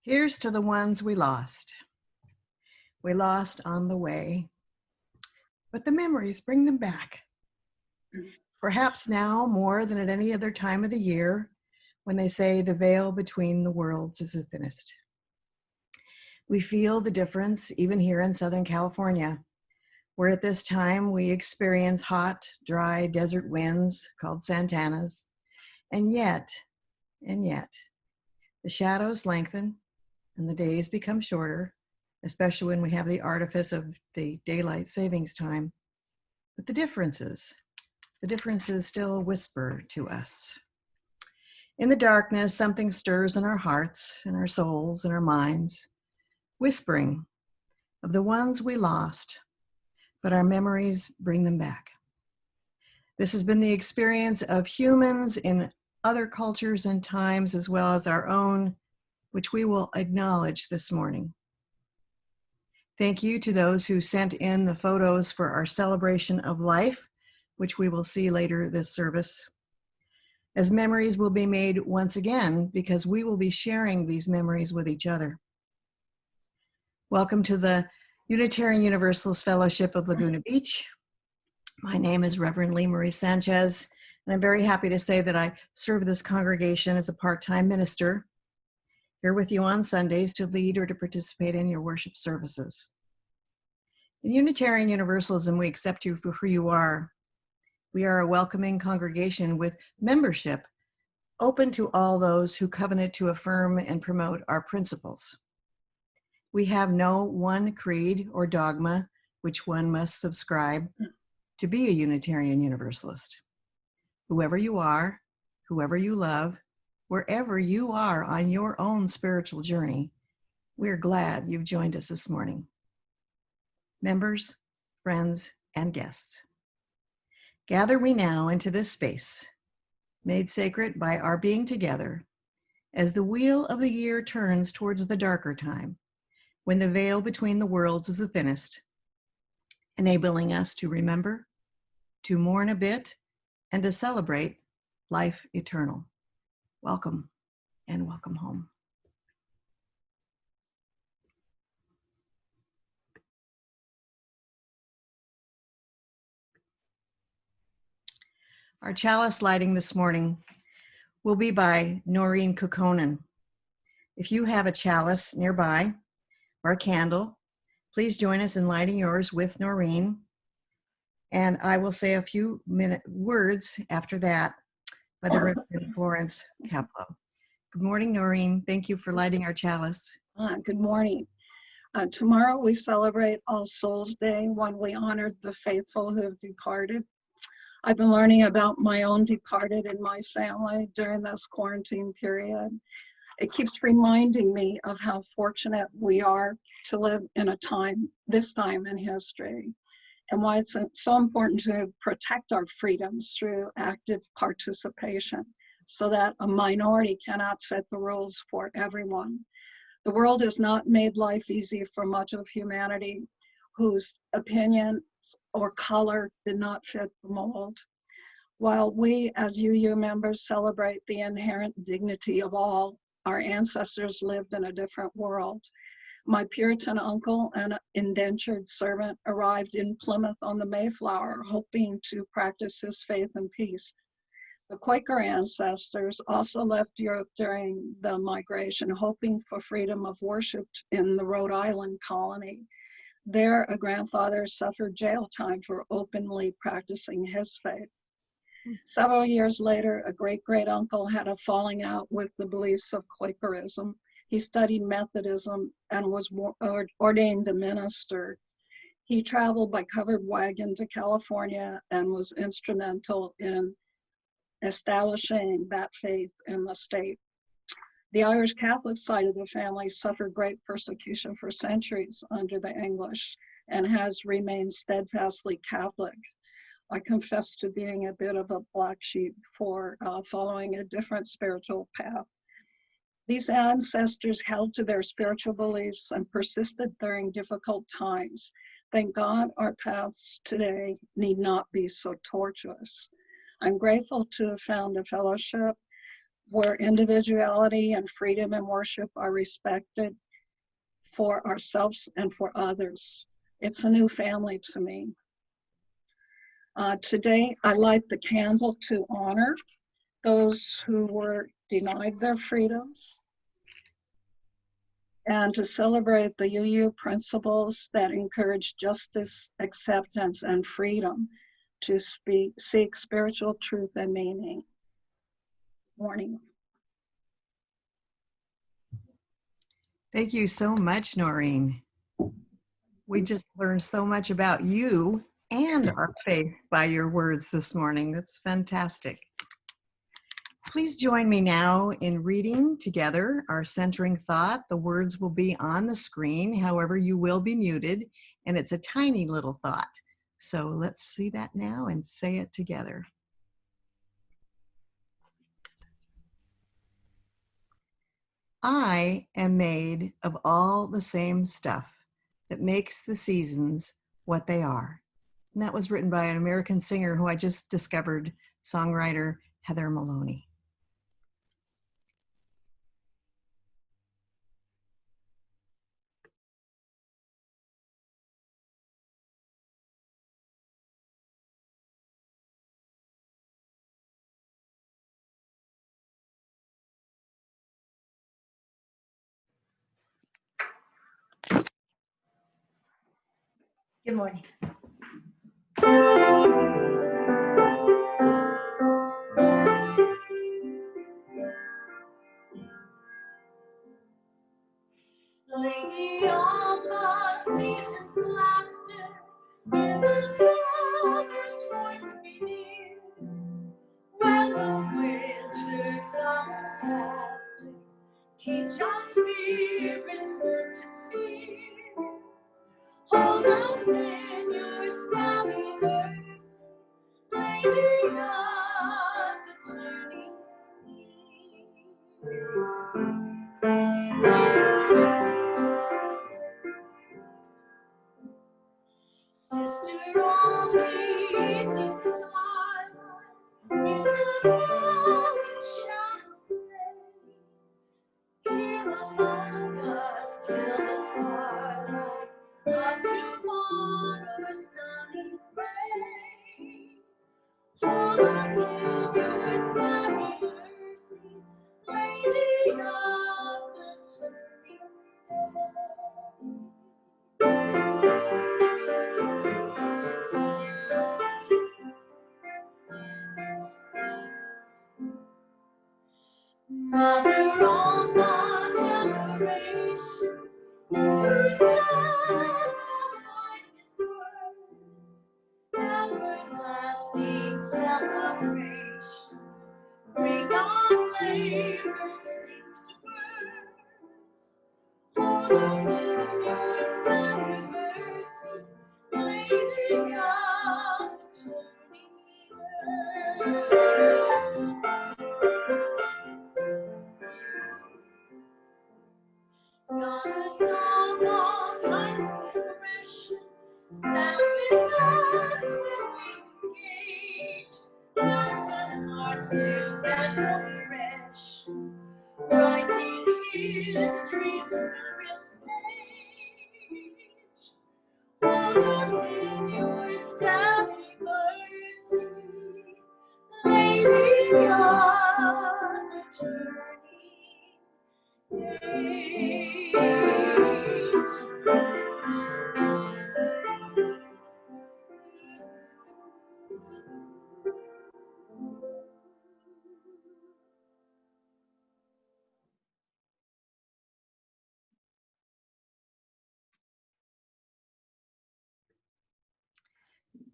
Here's to the ones we lost. We lost on the way, but the memories bring them back. Perhaps now more than at any other time of the year, when they say the veil between the worlds is the thinnest. We feel the difference even here in Southern California, where at this time we experience hot, dry desert winds called Santanas. And yet, the shadows lengthen and the days become shorter, especially when we have the artifice of the daylight savings time. But the differences still whisper to us. In the darkness, something stirs in our hearts, in our souls, in our minds, whispering of the ones we lost, but our memories bring them back. This has been the experience of humans in other cultures and times, as well as our own, which we will acknowledge this morning. Thank you to those who sent in the photos for our celebration of life, which we will see later this service, as memories will be made once again because we will be sharing these memories with each other. Welcome to the Unitarian Universalist Fellowship of Laguna Beach. My name is Reverend Lee Marie Sanchez, and I'm very happy to say that I serve this congregation as a part-time minister, here with you on Sundays to lead or to participate in your worship services. In Unitarian Universalism, we accept you for who you are. We are a welcoming congregation with membership open to all those who covenant to affirm and promote our principles. We have no one creed or dogma which one must subscribe to be a Unitarian Universalist. Whoever you are, whoever you love, wherever you are on your own spiritual journey, we're glad you've joined us this morning. Members, friends, and guests, gather we now into this space, made sacred by our being together, as the wheel of the year turns towards the darker time, when the veil between the worlds is the thinnest, enabling us to remember, to mourn a bit, and to celebrate life eternal. Welcome and welcome home. Our chalice lighting this morning will be by Noreen Kukkonen. If you have a chalice nearby or a candle, please join us in lighting yours with Noreen. And I will say a few words after that by the Reverend Florence Caplow. Good morning, Noreen. Thank you for lighting our chalice. Good morning. Tomorrow we celebrate All Souls Day, when we honor the faithful who have departed. I've been learning about my own departed in my family during this quarantine period. It keeps reminding me of how fortunate we are to live in this time in history, and why it's so important to protect our freedoms through active participation, so that a minority cannot set the rules for everyone. The world has not made life easy for much of humanity whose opinion or color did not fit the mold. While we as UU members celebrate the inherent dignity of all, our ancestors lived in a different world. My Puritan uncle, an indentured servant, arrived in Plymouth on the Mayflower, hoping to practice his faith and peace. The Quaker ancestors also left Europe during the migration, hoping for freedom of worship in the Rhode Island colony. There, a grandfather suffered jail time for openly practicing his faith. Several years later, a great-great-uncle had a falling out with the beliefs of Quakerism. He studied Methodism and was ordained a minister. He traveled by covered wagon to California and was instrumental in establishing that faith in the state. The Irish Catholic side of the family suffered great persecution for centuries under the English and has remained steadfastly Catholic. I confess to being a bit of a black sheep for following a different spiritual path. These ancestors held to their spiritual beliefs and persisted during difficult times. Thank God our paths today need not be so tortuous. I'm grateful to have found a fellowship where individuality and freedom and worship are respected for ourselves and for others. It's a new family to me. Today, I light the candle to honor those who were denied their freedoms and to celebrate the UU principles that encourage justice, acceptance, and freedom to seek spiritual truth and meaning. Morning. Thank you so much, Noreen. We just learned so much about you and our faith by your words this morning. That's fantastic. Please join me now in reading together our centering thought. The words will be on the screen, however, you will be muted, and it's a tiny little thought. So let's see that now and say it together. I am made of all the same stuff that makes the seasons what they are. And that was written by an American singer who I just discovered, songwriter Heather Maloney. Good morning. Lady of the season's laughter, in the summer's void beneath, when the winter flowers after, teach our spirits not to fear. Hold us in your stalwart mercy, Lady of the turning Sister of the evening starlight, in the falling shadows stay, here among us till the twilight of tomorrow's dawning ray. Hold us in your starry mercy, Lady of the turning day. Mother of the generations, in whose blood life is worth, everlasting celebrations, bring on labor safe to birth. Hold us in your starry mercy, Lady of the turning earth. Goddess of all time's progression, stand with us when we engage, hands and hearts to bend oppression, writing history's purest page. Hold us in your steady mercy, Lady of the turning.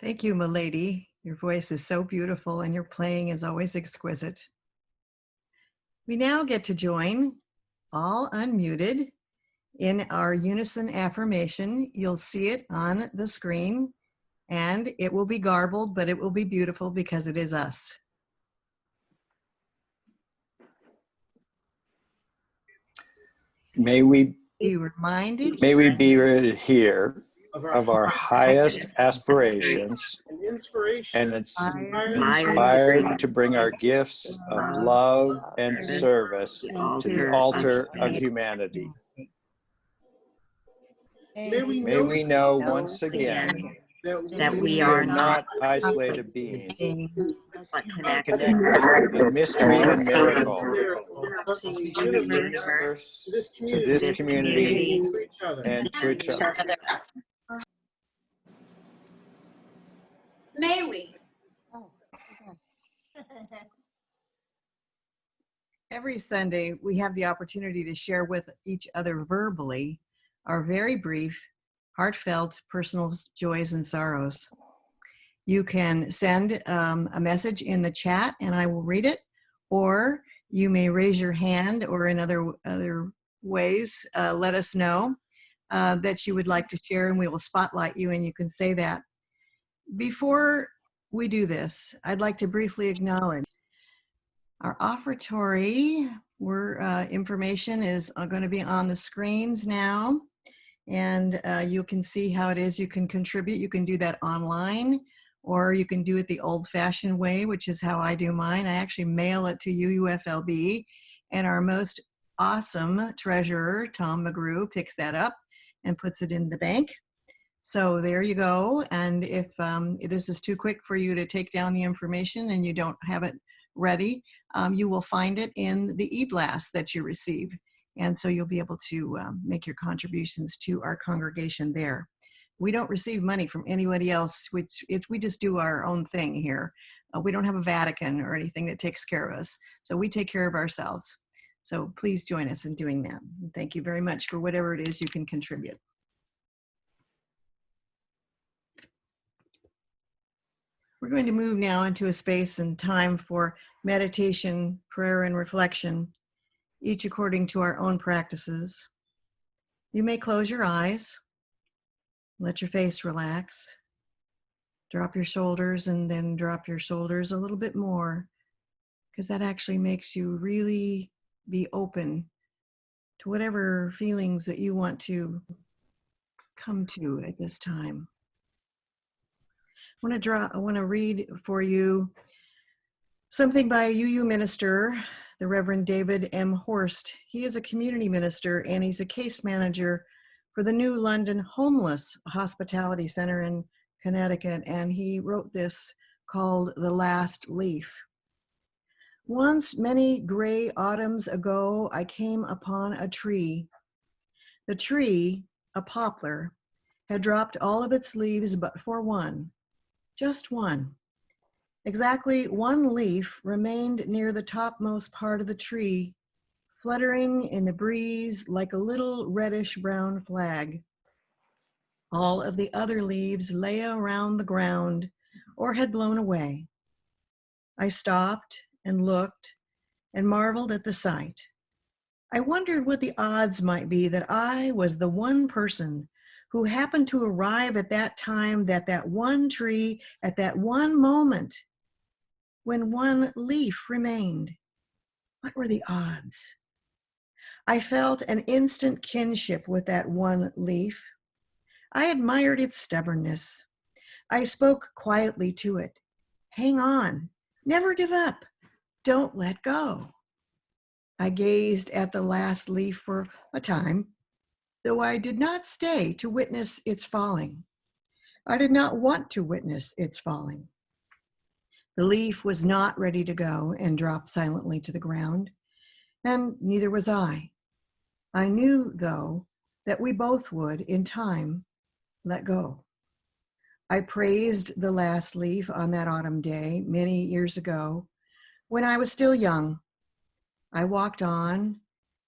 Thank you, milady. Your voice is so beautiful and your playing is always exquisite. We now get to join, all unmuted, in our unison affirmation. You'll see it on the screen and it will be garbled, but it will be beautiful because it is us. May we Be reminded be here of our highest aspirations and inspired to bring our gifts of love and service to the altar of humanity. May we know once again that we are not isolated beings, but connected in mystery and miracle to the universe, to this community, and to each other. May we? Every Sunday, we have the opportunity to share with each other verbally our very brief, heartfelt personal joys and sorrows. You can send a message in the chat and I will read it, or you may raise your hand or in other ways let us know that you would like to share, and we will spotlight you and you can say that. Before we do this, I'd like to briefly acknowledge our offertory information is going to be on the screens now, and you can see how it is you can contribute. You can do that online, or you can do it the old-fashioned way, which is how I do mine. I actually mail it to UUFLB, and our most awesome treasurer, Tom McGrew, picks that up and puts it in the bank. So there you go. And if this is too quick for you to take down the information and you don't have it ready, you will find it in the e-blast that you receive. And so you'll be able to make your contributions to our congregation there. We don't receive money from anybody else. We just do our own thing here. We don't have a Vatican or anything that takes care of us. So we take care of ourselves. So please join us in doing that. And thank you very much for whatever it is you can contribute. We're going to move now into a space and time for meditation, prayer, and reflection, each according to our own practices. You may close your eyes, let your face relax, drop your shoulders, and then drop your shoulders a little bit more, because that actually makes you really be open to whatever feelings that you want to come to at this time. I want to read for you something by a UU minister, the Reverend David M. Horst. He is a community minister and he's a case manager for the New London Homeless Hospitality Center in Connecticut, and he wrote this called The Last Leaf. Once many gray autumns ago, I came upon a tree. The tree, a poplar, had dropped all of its leaves but for one. Just one. Exactly one leaf remained near the topmost part of the tree, fluttering in the breeze like a little reddish-brown flag. All of the other leaves lay around the ground or had blown away. I stopped and looked and marveled at the sight. I wondered what the odds might be that I was the one person who happened to arrive at that time, that one tree, at that one moment, when one leaf remained. What were the odds? I felt an instant kinship with that one leaf. I admired its stubbornness. I spoke quietly to it. Hang on, never give up, don't let go. I gazed at the last leaf for a time, though I did not stay to witness its falling. I did not want to witness its falling. The leaf was not ready to go and drop silently to the ground, and neither was I. I knew, though, that we both would, in time, let go. I praised the last leaf on that autumn day many years ago when I was still young. I walked on,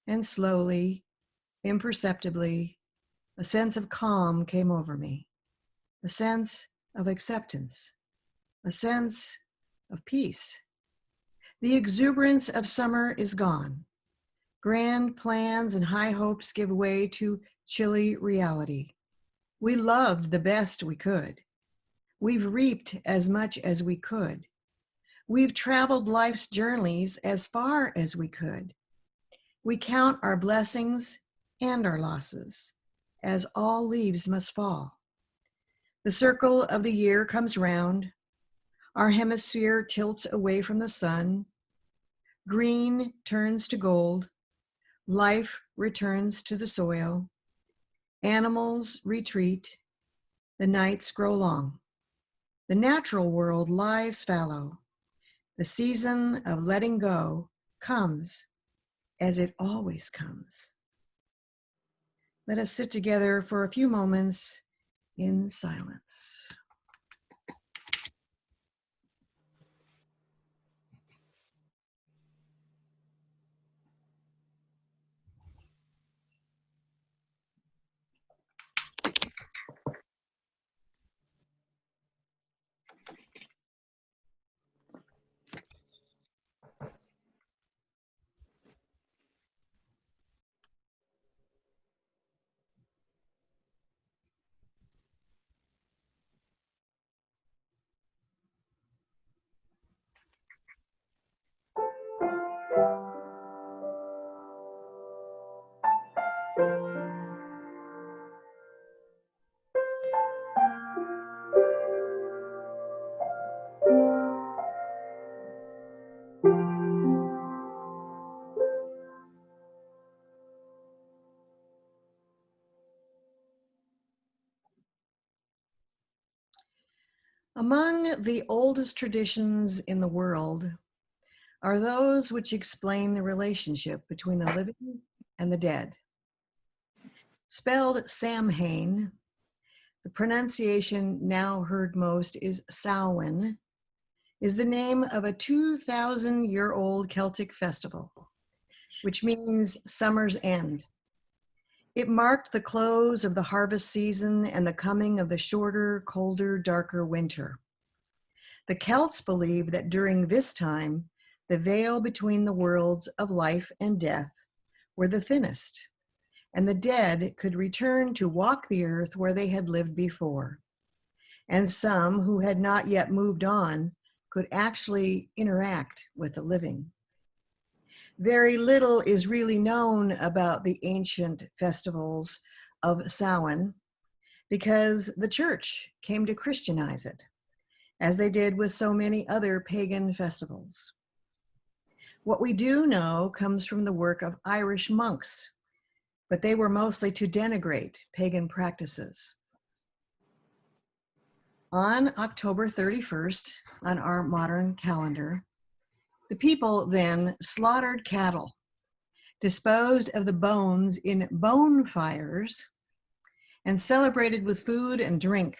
and slowly, imperceptibly, a sense of calm came over me, a sense of acceptance, a sense of peace. The exuberance of summer is gone. Grand plans and high hopes give way to chilly reality. We loved the best we could. We've reaped as much as we could. We've traveled life's journeys as far as we could. We count our blessings and our losses, as all leaves must fall. The circle of the year comes round. Our hemisphere tilts away from the sun. Green turns to gold. Life returns to the soil. Animals retreat. The nights grow long. The natural world lies fallow. The season of letting go comes as it always comes. Let us sit together for a few moments in silence. Among the oldest traditions in the world are those which explain the relationship between the living and the dead. Spelled Samhain, the pronunciation now heard most is Samhain, is the name of a 2,000-year-old Celtic festival, which means summer's end. It marked the close of the harvest season and the coming of the shorter, colder, darker winter. The Celts believed that during this time, the veil between the worlds of life and death were the thinnest, and the dead could return to walk the earth where they had lived before. And some who had not yet moved on could actually interact with the living. Very little is really known about the ancient festivals of Samhain because the church came to Christianize it, as they did with so many other pagan festivals. What we do know comes from the work of Irish monks, but they were mostly to denigrate pagan practices. On October 31st, on our modern calendar, the people then slaughtered cattle, disposed of the bones in bone fires, and celebrated with food and drink.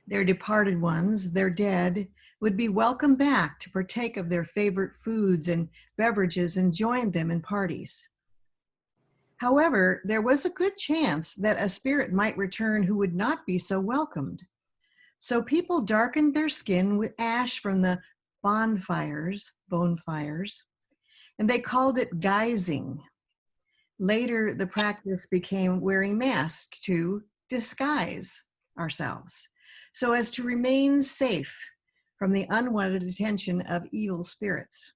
Their departed ones, their dead, would be welcomed back to partake of their favorite foods and beverages and join them in parties. However, there was a good chance that a spirit might return who would not be so welcomed. So people darkened their skin with ash from the bone fires, and they called it guising. Later, the practice became wearing masks to disguise ourselves, so as to remain safe from the unwanted attention of evil spirits.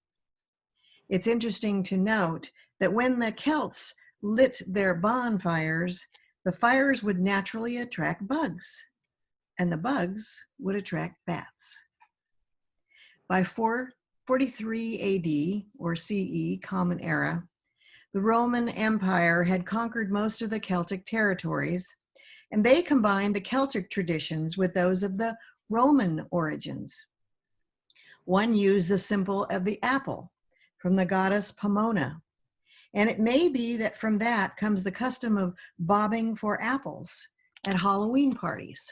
It's interesting to note that when the Celts lit their bonfires, the fires would naturally attract bugs, and the bugs would attract bats. By 443 AD, or CE, Common Era, the Roman Empire had conquered most of the Celtic territories, and they combined the Celtic traditions with those of the Roman origins. One used the symbol of the apple from the goddess Pomona, and it may be that from that comes the custom of bobbing for apples at Halloween parties.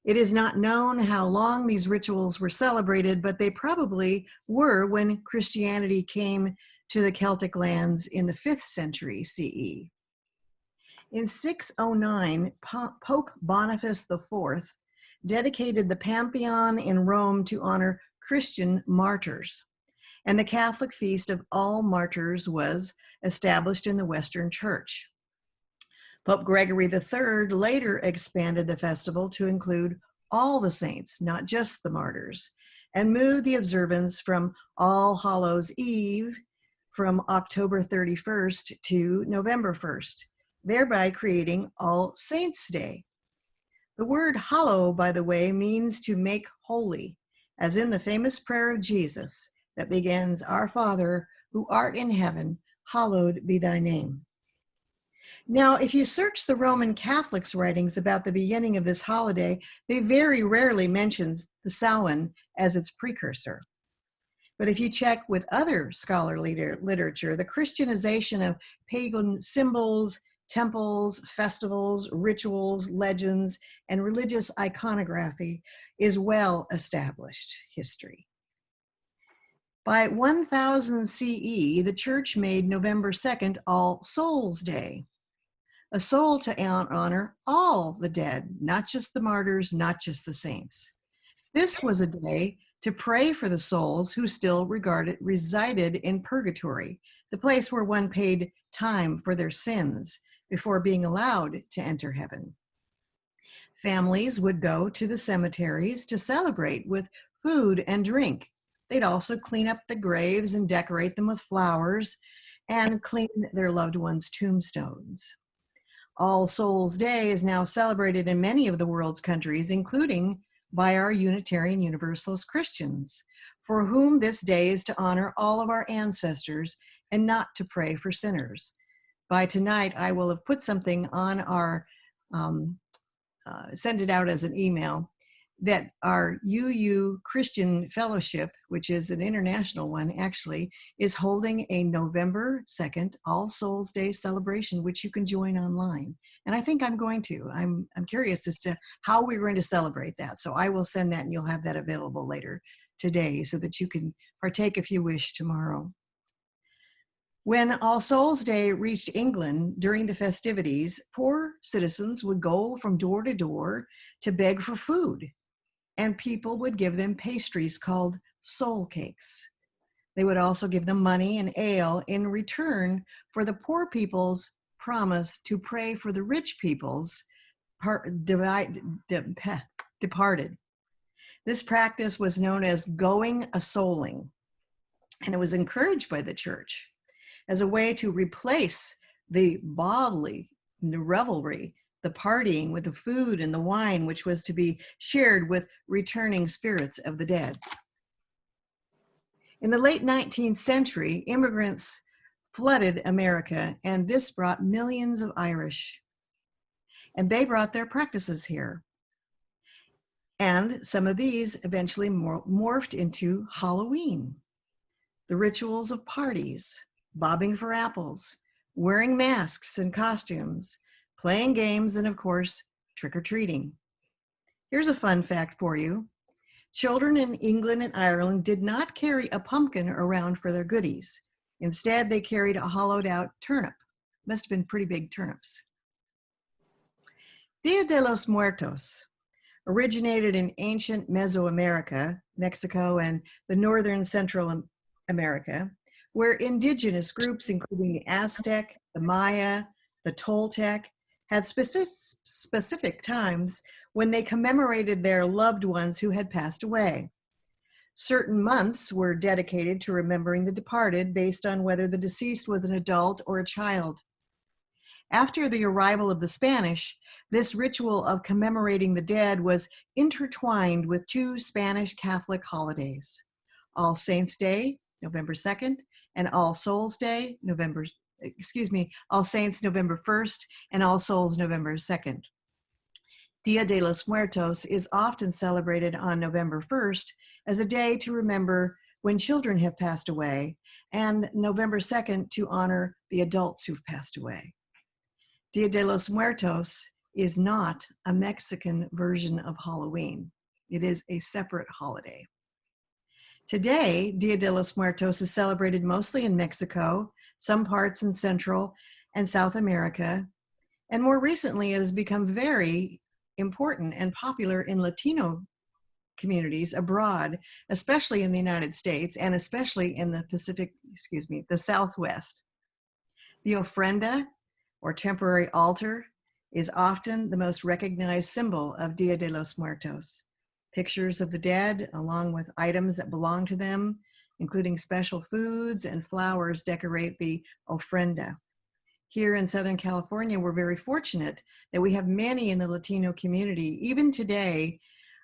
It is not known how long these rituals were celebrated, but they probably were when Christianity came to the Celtic lands in the 5th century CE. In 609, Pope Boniface IV dedicated the Pantheon in Rome to honor Christian martyrs, and the Catholic feast of all martyrs was established in the Western Church. Pope Gregory III later expanded the festival to include all the saints, not just the martyrs, and moved the observance from All Hallows Eve from October 31st to November 1st, thereby creating All Saints' Day. The word hallow, by the way, means to make holy, as in the famous prayer of Jesus that begins, Our Father, who art in heaven, hallowed be thy name. Now, if you search the Roman Catholics' writings about the beginning of this holiday, they very rarely mention the Samhain as its precursor. But if you check with other scholarly literature, the Christianization of pagan symbols, temples, festivals, rituals, legends, and religious iconography is well established history. By 1000 CE, the church made November 2nd All Souls Day, a soul to honor all the dead, not just the martyrs, not just the saints. This was a day to pray for the souls who still resided in purgatory, the place where one paid time for their sins before being allowed to enter heaven. Families would go to the cemeteries to celebrate with food and drink. They'd also clean up the graves and decorate them with flowers and clean their loved ones' tombstones. All Souls Day is now celebrated in many of the world's countries, including by our Unitarian Universalist Christians, for whom this day is to honor all of our ancestors and not to pray for sinners. By tonight, I will have put something on our, send it out as an email, that our UU Christian Fellowship, which is an international one actually, is holding a November 2nd All Souls Day celebration, which you can join online. And I think I'm going to. I'm curious as to how we're going to celebrate that. So I will send that and you'll have that available later today so that you can partake if you wish tomorrow. When All Souls Day reached England during the festivities, poor citizens would go from door to door to beg for food, and people would give them pastries called soul cakes. They would also give them money and ale in return for the poor people's promise to pray for the rich people's departed. This practice was known as going a souling, and it was encouraged by the church as a way to replace the bodily revelry, the partying with the food and the wine, which was to be shared with returning spirits of the dead. In the late 19th century, immigrants flooded America, and this brought millions of Irish. And they brought their practices here. And some of these eventually morphed into Halloween, the rituals of parties, bobbing for apples, wearing masks and costumes, playing games, and of course, trick-or-treating. Here's a fun fact for you. Children in England and Ireland did not carry a pumpkin around for their goodies. Instead, they carried a hollowed out turnip. Must have been pretty big turnips. Dia de los Muertos originated in ancient Mesoamerica, Mexico, and the northern Central America, where indigenous groups, including the Aztec, the Maya, the Toltec, had specific times when they commemorated their loved ones who had passed away. Certain months were dedicated to remembering the departed based on whether the deceased was an adult or a child. After the arrival of the Spanish, this ritual of commemorating the dead was intertwined with two Spanish Catholic holidays, All Saints Day, November 2nd, and All Souls Day, All Saints November 1st, and All Souls November 2nd. Dia de los Muertos is often celebrated on November 1st as a day to remember when children have passed away, and November 2nd to honor the adults who've passed away. Dia de los Muertos is not a Mexican version of Halloween. It is a separate holiday. Today, Dia de los Muertos is celebrated mostly in Mexico, some parts in Central and South America, and more recently it has become very important and popular in Latino communities abroad, especially in the United States and especially in the the Southwest. The ofrenda, or temporary altar, is often the most recognized symbol of Dia de los Muertos. Pictures of the dead, along with items that belong to them, including special foods and flowers, decorate the ofrenda. here in Southern California, we're very fortunate that we have many in the Latino community, even today,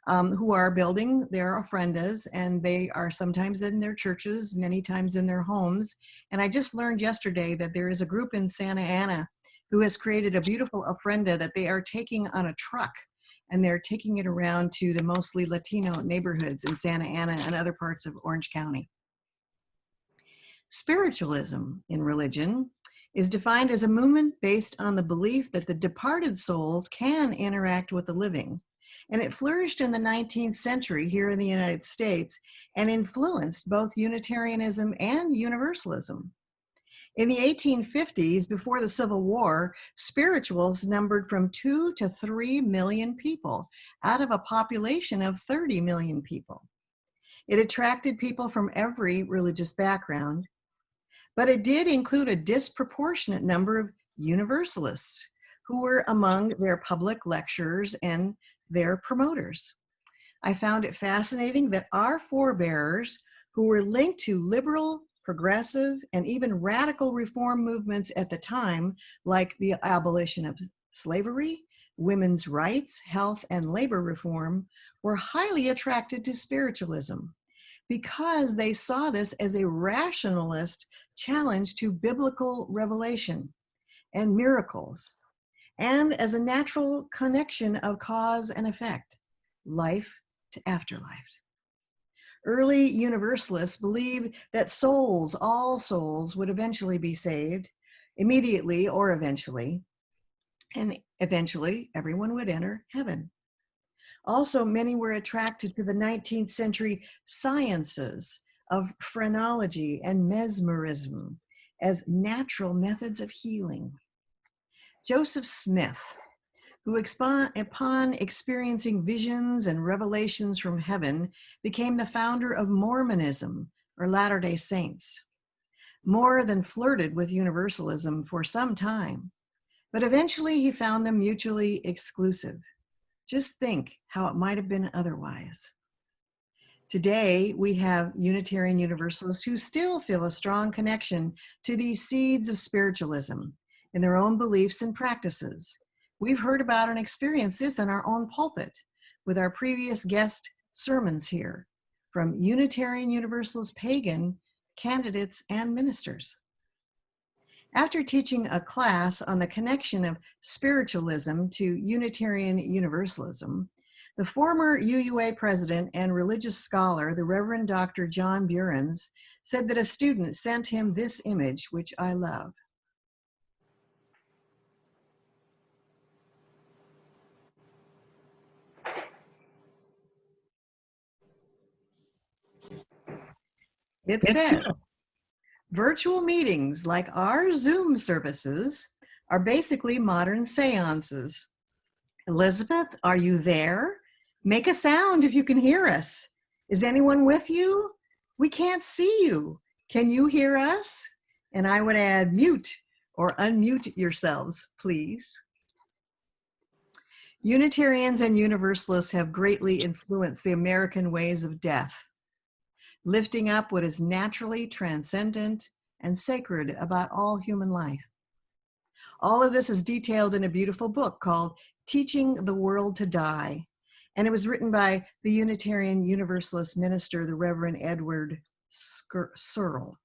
who are building their ofrendas, and they are sometimes in their churches, many times in their homes. And I just learned yesterday that there is a group in Santa Ana who has created a beautiful ofrenda that they are taking on a truck, and they're taking it around to the mostly Latino neighborhoods in Santa Ana and other parts of Orange County. Spiritualism in religion is defined as a movement based on the belief that the departed souls can interact with the living. And it flourished in the 19th century here in the United States and influenced both Unitarianism and Universalism. In the 1850s, before the Civil War, spirituals numbered from 2 to 3 million people out of a population of 30 million people. It attracted people from every religious background, but it did include a disproportionate number of Universalists who were among their public lecturers and their promoters. I found it fascinating that our forebears, who were linked to liberal, progressive, and even radical reform movements at the time, like the abolition of slavery, women's rights, health, and labor reform, were highly attracted to spiritualism because they saw this as a rationalist challenge to biblical revelation and miracles, and as a natural connection of cause and effect, life to afterlife. Early Universalists believed that souls, all souls, would eventually be saved, immediately or eventually, and eventually everyone would enter heaven. Also, many were attracted to the 19th century sciences of phrenology and mesmerism as natural methods of healing. Joseph Smith, who upon experiencing visions and revelations from heaven, became the founder of Mormonism, or Latter-day Saints. More than flirted with Universalism for some time, but eventually he found them mutually exclusive. Just think how it might have been otherwise. Today, we have Unitarian Universalists who still feel a strong connection to these seeds of spiritualism in their own beliefs and practices. We've heard about and experienced this in our own pulpit with our previous guest sermons here from Unitarian Universalist pagan candidates and ministers. After teaching a class on the connection of spiritualism to Unitarian Universalism, the former UUA president and religious scholar, the Reverend Dr. John Burens, said that a student sent him this image, which I love. It said, virtual meetings like our Zoom services are basically modern seances. Elizabeth, are you there? Make a sound if you can hear us. Is anyone with you? We can't see you. Can you hear us? And I would add mute or unmute yourselves, please. Unitarians and Universalists have greatly influenced the American ways of death, lifting up what is naturally transcendent and sacred about all human life. All of this is detailed in a beautiful book called Teaching the World to Die, and it was written by the Unitarian Universalist minister, the Reverend Edward Searle.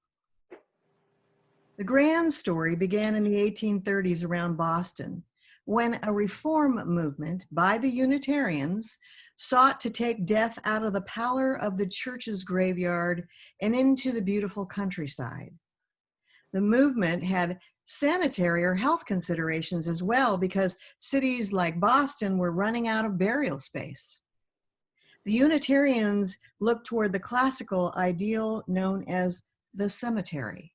The grand story began in the 1830s around Boston, when a reform movement by the Unitarians sought to take death out of the pallor of the church's graveyard and into the beautiful countryside. The movement had sanitary or health considerations as well, because cities like Boston were running out of burial space. The Unitarians looked toward the classical ideal known as the cemetery.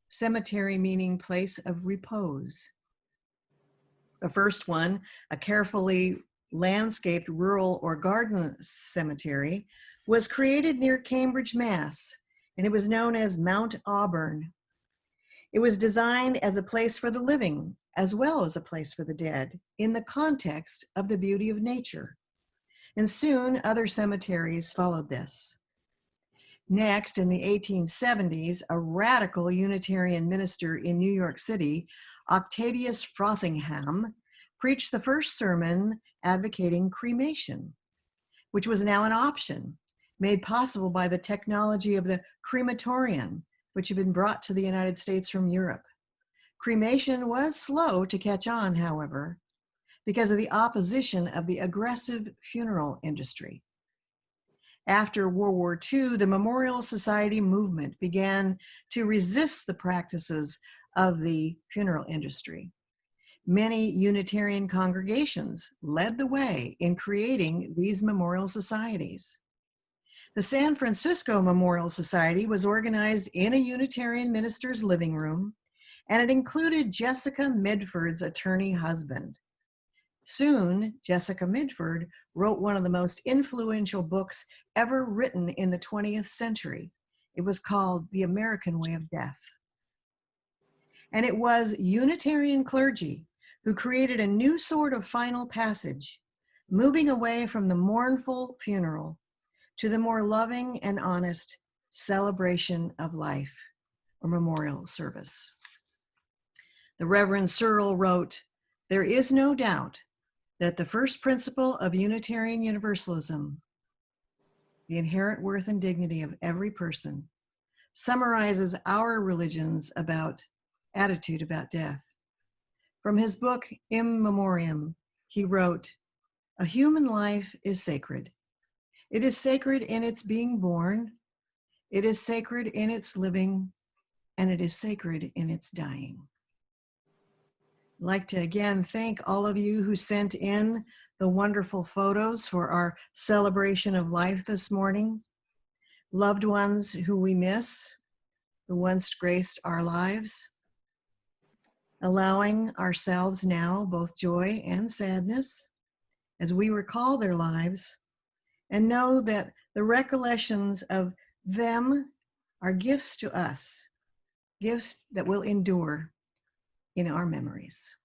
Cemetery meaning place of repose. The first one, a carefully landscaped rural or garden cemetery, was created near Cambridge, Mass, and it was known as Mount Auburn. It was designed as a place for the living, as well as a place for the dead, in the context of the beauty of nature. And soon other cemeteries followed this. Next, in the 1870s, a radical Unitarian minister in New York City Octavius Frothingham preached the first sermon advocating cremation, which was now an option made possible by the technology of the crematorium, which had been brought to the United States from Europe. Cremation was slow to catch on, however, because of the opposition of the aggressive funeral industry. After World War II, the Memorial Society movement began to resist the practices of the funeral industry. Many Unitarian congregations led the way in creating these memorial societies. The San Francisco Memorial Society was organized in a Unitarian minister's living room, and it included Jessica Midford's attorney husband. Soon, Jessica Midford wrote one of the most influential books ever written in the 20th century. It was called The American Way of Death. And it was Unitarian clergy who created a new sort of final passage, moving away from the mournful funeral to the more loving and honest celebration of life, or memorial service. The Reverend Searle wrote, "There is no doubt that the first principle of Unitarian Universalism, the inherent worth and dignity of every person, summarizes our religion's attitude about death." From his book, In Memoriam, he wrote, "A human life is sacred. It is sacred in its being born, it is sacred in its living, and it is sacred in its dying." I'd like to again thank all of you who sent in the wonderful photos for our celebration of life this morning. Loved ones who we miss, who once graced our lives, allowing ourselves now both joy and sadness as we recall their lives, and know that the recollections of them are gifts to us, gifts that will endure in our memories.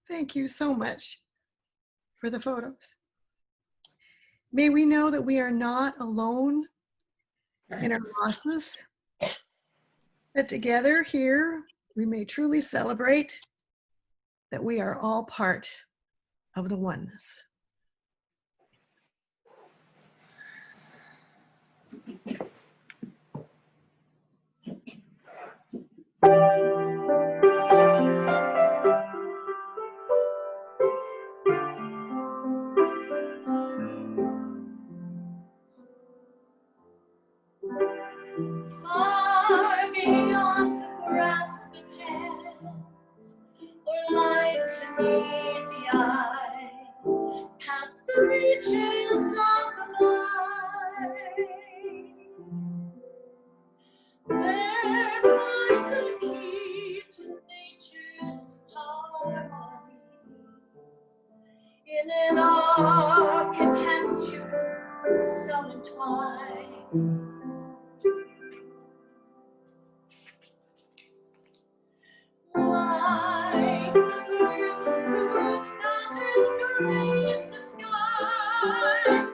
Thank you so much for the photos. May we know that we are not alone in our losses, that together here we may truly celebrate that we are all part of the oneness. Far beyond the grasp of hands, or light to meet the eye, past the reaches of the mind, where find the key to nature's harmony, in an architecture so entwined. Like the birds whose patterns grace the sky and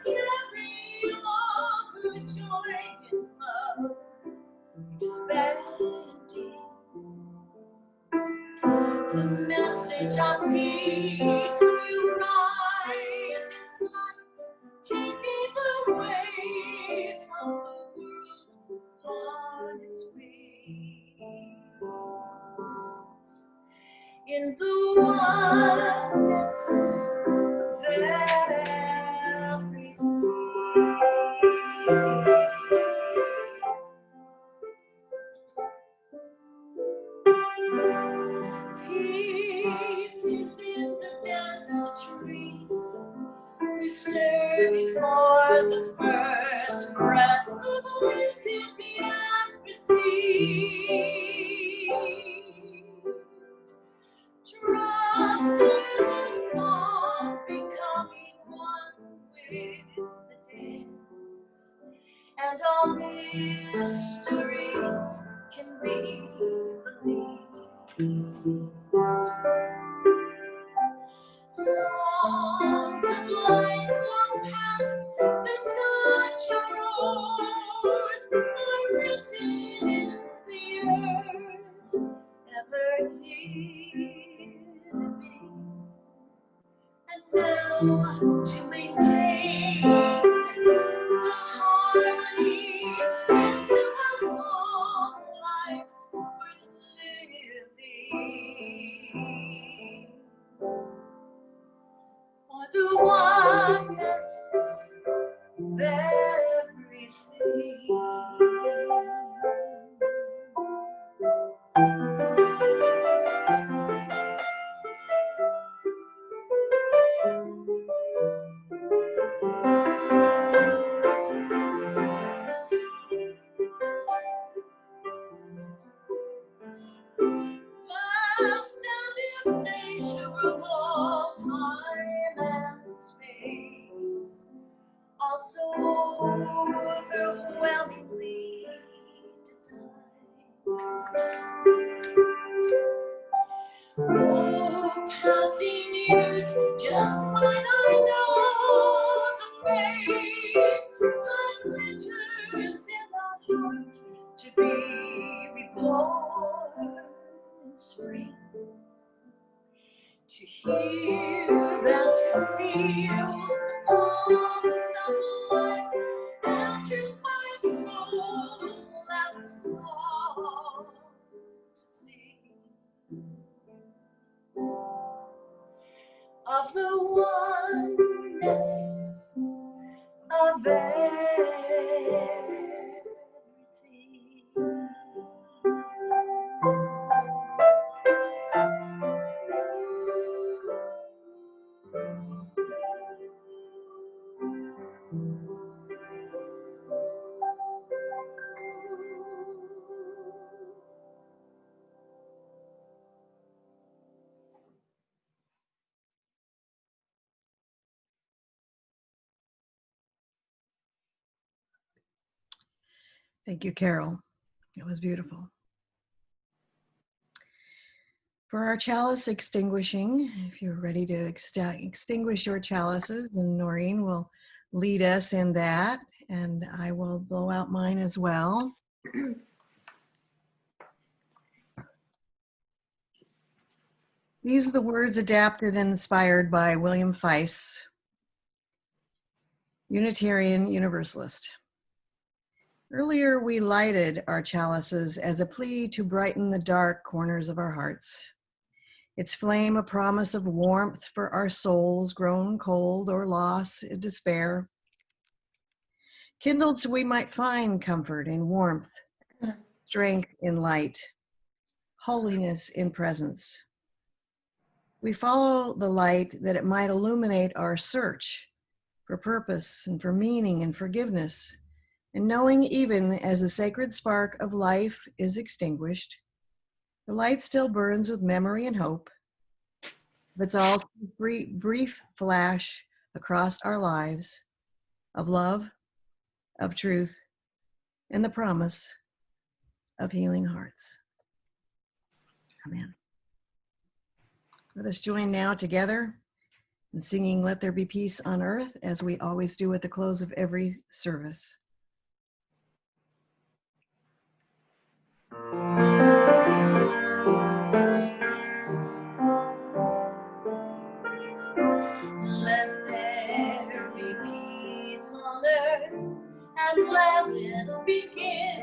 carry all who join in love, expanding the message of peace will rise in flight, taking the weight of the world on its wings. In the oneness of everything. Peace is in the dance of trees who stir before the first breath of the wind is yet received. Trust in the song, becoming one with the dance, and all mysteries can be believed. Songs of lights long past the touch of road are written in the earth, ever living. And now to maintain the harmony is to us all lives worth living. For the oneness of everything. Vast and immeasurable time and space, also overwhelmingly designed. Oh, passing years just might I know the fate that glitters in the heart to be reborn in spring, to hear and to feel some life enters my soul as a song to sing of the oneness of everything. Thank you, Carole. It was beautiful. For our chalice extinguishing, if you're ready to extinguish your chalices, then Noreen will lead us in that, and I will blow out mine as well. These are the words adapted and inspired by William Feiss, Unitarian Universalist. Earlier, we lighted our chalices as a plea to brighten the dark corners of our hearts. Its flame a promise of warmth for our souls grown cold or lost in despair. Kindled so we might find comfort in warmth, strength in light, holiness in presence. We follow the light that it might illuminate our search for purpose and for meaning and forgiveness, and knowing even as the sacred spark of life is extinguished, the light still burns with memory and hope. It's all brief flash across our lives of love, of truth, and the promise of healing hearts. Amen. Let us join now together in singing Let There Be Peace on Earth, as we always do at the close of every service. Let there be peace on earth, and let it begin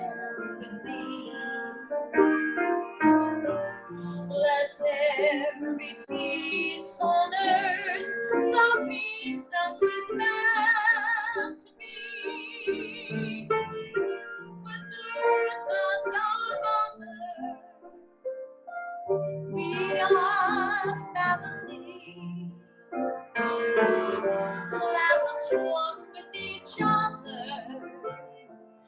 with me. Let there be peace on earth, the peace that was meant to be. With earth as our mother, we are family. Let us walk with each other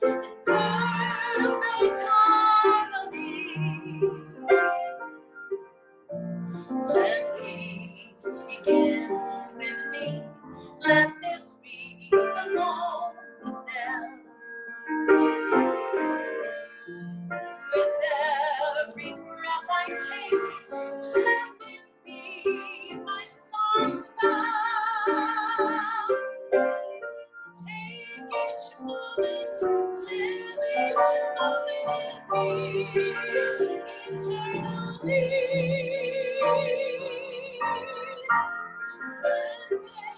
in perfect harmony. Let peace begin with me. Let this be the moment now. With every breath I take, let this be my song vow. Take each moment, live each moment in peace eternally. Let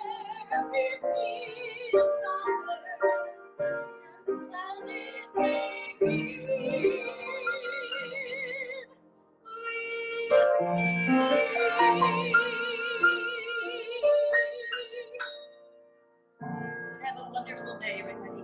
there be peace on earth, and let it begin with me. Have a wonderful day, everybody.